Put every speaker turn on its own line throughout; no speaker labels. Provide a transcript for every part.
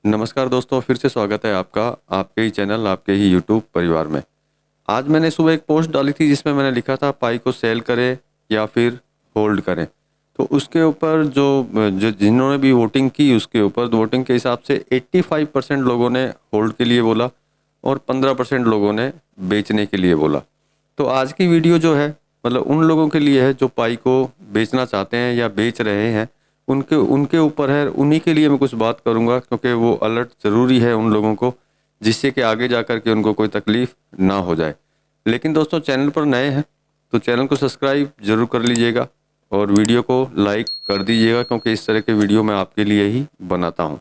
नमस्कार दोस्तों, फिर से स्वागत है आपका आपके ही चैनल, आपके ही यूट्यूब परिवार में। आज मैंने सुबह एक पोस्ट डाली थी जिसमें मैंने लिखा था पाई को सेल करें या फिर होल्ड करें। तो उसके ऊपर जो जिन्होंने भी वोटिंग की उसके ऊपर वोटिंग के हिसाब से 85% लोगों ने होल्ड के लिए बोला और 15% लोगों ने बेचने के लिए बोला। तो आज की वीडियो जो है मतलब उन लोगों के लिए है जो पाई को बेचना चाहते हैं या बेच रहे हैं, उनके उनके ऊपर है। उन्हीं के लिए मैं कुछ बात करूंगा क्योंकि वो अलर्ट ज़रूरी है उन लोगों को, जिससे कि आगे जा कर के उनको कोई तकलीफ ना हो जाए। लेकिन दोस्तों, चैनल पर नए हैं तो चैनल को सब्सक्राइब जरूर कर लीजिएगा और वीडियो को लाइक कर दीजिएगा, क्योंकि इस तरह के वीडियो मैं आपके लिए ही बनाता हूँ।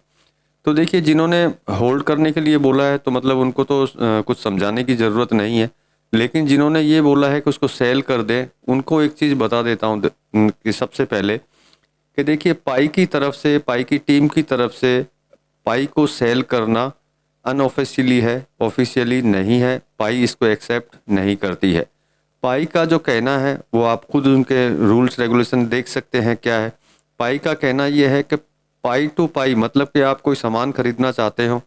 तो देखिए, जिन्होंने होल्ड करने के लिए बोला है तो मतलब उनको तो कुछ समझाने की ज़रूरत नहीं है। लेकिन जिन्होंने ये बोला है कि उसको सेल कर दें, उनको एक चीज़ बता देता हूँ कि सबसे पहले कि देखिए, पाई की तरफ से, पाई की टीम की तरफ से पाई को सेल करना अनऑफिशियली है, ऑफिशियली नहीं है। पाई इसको एक्सेप्ट नहीं करती है। पाई का जो कहना है वो आप खुद उनके रूल्स रेगुलेशन देख सकते हैं क्या है। पाई का कहना ये है कि पाई टू पाई, मतलब कि आप कोई सामान खरीदना चाहते हो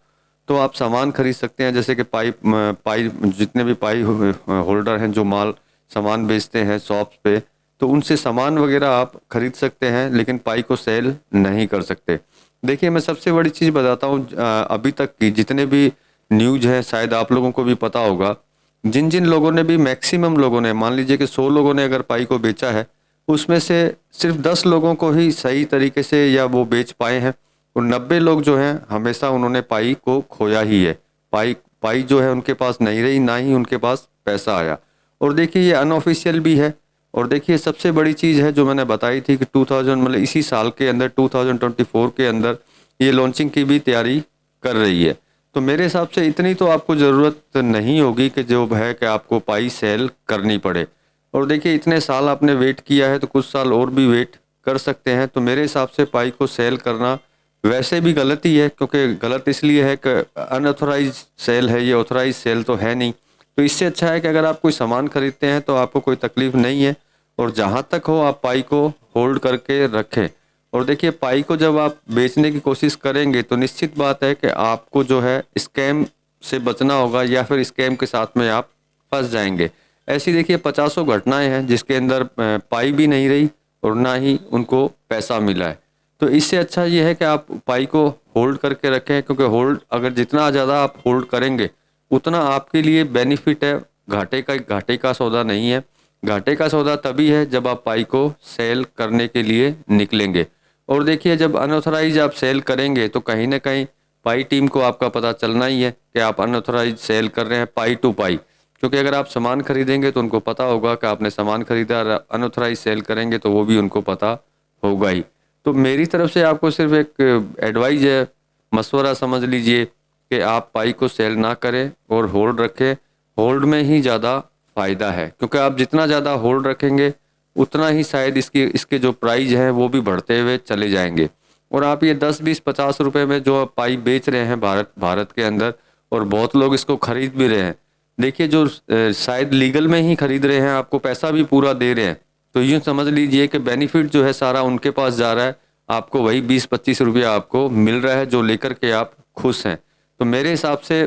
तो आप सामान खरीद सकते हैं। जैसे कि पाई पाई जितने भी पाई होल्डर हैं जो माल सामान बेचते हैं शॉप्स पे, तो उनसे सामान वगैरह आप खरीद सकते हैं, लेकिन पाई को सेल नहीं कर सकते। देखिए, मैं सबसे बड़ी चीज़ बताता हूँ, अभी तक की जितने भी न्यूज हैं शायद आप लोगों को भी पता होगा। जिन जिन लोगों ने भी, मैक्सिमम लोगों ने, मान लीजिए कि 100 लोगों ने अगर पाई को बेचा है, उसमें से सिर्फ 10 लोगों को ही सही तरीके से या वो बेच पाए हैं, और 90 लोग जो हैं हमेशा उन्होंने पाई को खोया ही है। पाई पाई जो है उनके पास नहीं रही, ना ही उनके पास पैसा आया। और देखिए, ये अनऑफिशियल भी है। और देखिए, सबसे बड़ी चीज़ है जो मैंने बताई थी कि 2000 मतलब इसी साल के अंदर 2024 के अंदर ये लॉन्चिंग की भी तैयारी कर रही है। तो मेरे हिसाब से इतनी तो आपको ज़रूरत नहीं होगी कि जो है कि आपको पाई सेल करनी पड़े। और देखिए, इतने साल आपने वेट किया है तो कुछ साल और भी वेट कर सकते हैं। तो मेरे हिसाब से पाई को सेल करना वैसे भी गलत ही है, क्योंकि गलत इसलिए है कि अनऑथोराइज सेल है, ये ऑथोराइज सेल तो है नहीं। तो इससे अच्छा है कि अगर आप कोई सामान खरीदते हैं तो आपको कोई तकलीफ नहीं है, और जहाँ तक हो आप पाई को होल्ड करके रखें। और देखिए, पाई को जब आप बेचने की कोशिश करेंगे तो निश्चित बात है कि आपको जो है स्कैम से बचना होगा, या फिर स्कैम के साथ में आप फंस जाएंगे। ऐसी देखिए पचासों घटनाएं हैं जिसके अंदर पाई भी नहीं रही और ना ही उनको पैसा मिला है। तो इससे अच्छा ये है कि आप पाई को होल्ड करके रखें, क्योंकि होल्ड अगर जितना ज़्यादा आप होल्ड करेंगे उतना आपके लिए बेनिफिट है। घाटे का सौदा नहीं है। घाटे का सौदा तभी है जब आप पाई को सेल करने के लिए निकलेंगे। और देखिए, जब अनऑथराइज आप सेल करेंगे तो कहीं ना कहीं पाई टीम को आपका पता चलना ही है कि आप अनऑथराइज सेल कर रहे हैं पाई टू पाई। क्योंकि अगर आप सामान खरीदेंगे तो उनको पता होगा कि आपने सामान खरीदा, और अनऑथराइज सेल करेंगे तो वो भी उनको पता होगा ही। तो मेरी तरफ से आपको सिर्फ एक एडवाइस है, मशवरा समझ लीजिए, कि आप पाई को सेल ना करें और होल्ड रखें। होल्ड में ही ज़्यादा फ़ायदा है, क्योंकि आप जितना ज़्यादा होल्ड रखेंगे उतना ही शायद इसके इसके जो प्राइस हैं वो भी बढ़ते हुए चले जाएंगे। और आप ये 10 20 50 रुपए में जो आप पाई बेच रहे हैं भारत के अंदर, और बहुत लोग इसको खरीद भी रहे हैं। देखिए, जो शायद लीगल में ही खरीद रहे हैं, आपको पैसा भी पूरा दे रहे हैं, तो यूँ समझ लीजिए कि बेनिफिट जो है सारा उनके पास जा रहा है। आपको वही 20 25 रुपया आपको मिल रहा है जो लेकर के आप खुश हैं। तो मेरे हिसाब से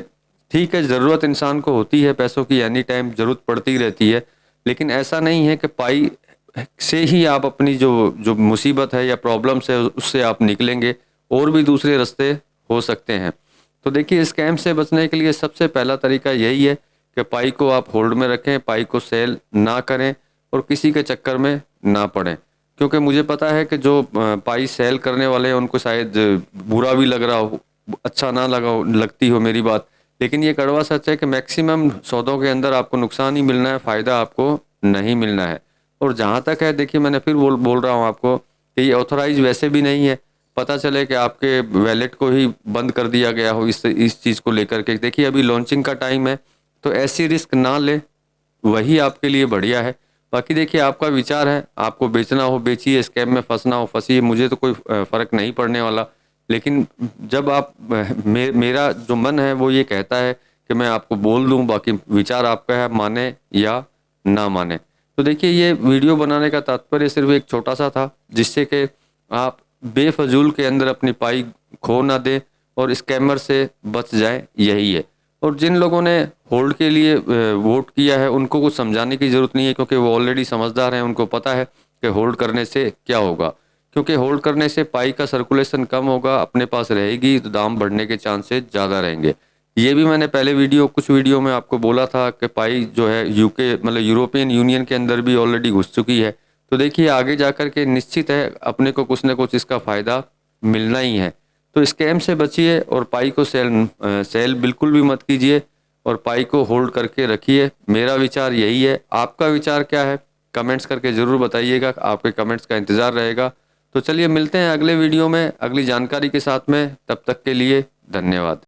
ठीक है, ज़रूरत इंसान को होती है पैसों की, एनी टाइम ज़रूरत पड़ती रहती है। लेकिन ऐसा नहीं है कि पाई से ही आप अपनी जो जो मुसीबत है या प्रॉब्लम्स है उससे आप निकलेंगे। और भी दूसरे रास्ते हो सकते हैं। तो देखिए, स्कैम से बचने के लिए सबसे पहला तरीका यही है कि पाई को आप होल्ड में रखें, पाई को सेल ना करें और किसी के चक्कर में ना पड़ें। क्योंकि मुझे पता है कि जो पाई सेल करने वाले हैं उनको शायद बुरा भी लग रहा हो, अच्छा ना लगती हो मेरी बात। लेकिन ये कड़वा सच है कि मैक्सिमम सौदों के अंदर आपको नुकसान ही मिलना है, फ़ायदा आपको नहीं मिलना है। और जहाँ तक है, देखिए मैंने फिर बोल रहा हूँ आपको कि ये ऑथोराइज वैसे भी नहीं है। पता चले कि आपके वैलेट को ही बंद कर दिया गया हो इस चीज़ को लेकर के। देखिए, अभी लॉन्चिंग का टाइम है, तो ऐसी रिस्क ना ले, वही आपके लिए बढ़िया है। बाकी देखिए, आपका विचार है, आपको बेचना हो बेचिए, स्कैम में फंसना हो फंसिए, मुझे तो कोई फ़र्क नहीं पड़ने वाला। लेकिन जब आप मेरा जो मन है वो ये कहता है कि मैं आपको बोल दूं, बाकी विचार आपका है, माने या ना माने। तो देखिए, ये वीडियो बनाने का तात्पर्य सिर्फ एक छोटा सा था, जिससे कि आप बेफजूल के अंदर अपनी पाई खो ना दें और स्कैमर से बच जाएं, यही है। और जिन लोगों ने होल्ड के लिए वोट किया है उनको कुछ समझाने की ज़रूरत नहीं है, क्योंकि वो ऑलरेडी समझदार हैं, उनको पता है कि होल्ड करने से क्या होगा। क्योंकि होल्ड करने से पाई का सर्कुलेशन कम होगा, अपने पास रहेगी तो दाम बढ़ने के चांसेस ज़्यादा रहेंगे। ये भी मैंने पहले कुछ वीडियो में आपको बोला था कि पाई जो है यूके मतलब यूरोपियन यूनियन के अंदर भी ऑलरेडी घुस चुकी है। तो देखिए आगे जा कर के निश्चित है अपने को कुछ ना कुछ इसका फ़ायदा मिलना ही है। तो स्कैम से बचिए और पाई को सेल बिल्कुल भी मत कीजिए और पाई को होल्ड करके रखिए। मेरा विचार यही है। आपका विचार क्या है कमेंट्स करके ज़रूर बताइएगा, आपके कमेंट्स का इंतज़ार रहेगा। तो चलिए मिलते हैं अगले वीडियो में अगली जानकारी के साथ में, तब तक के लिए धन्यवाद।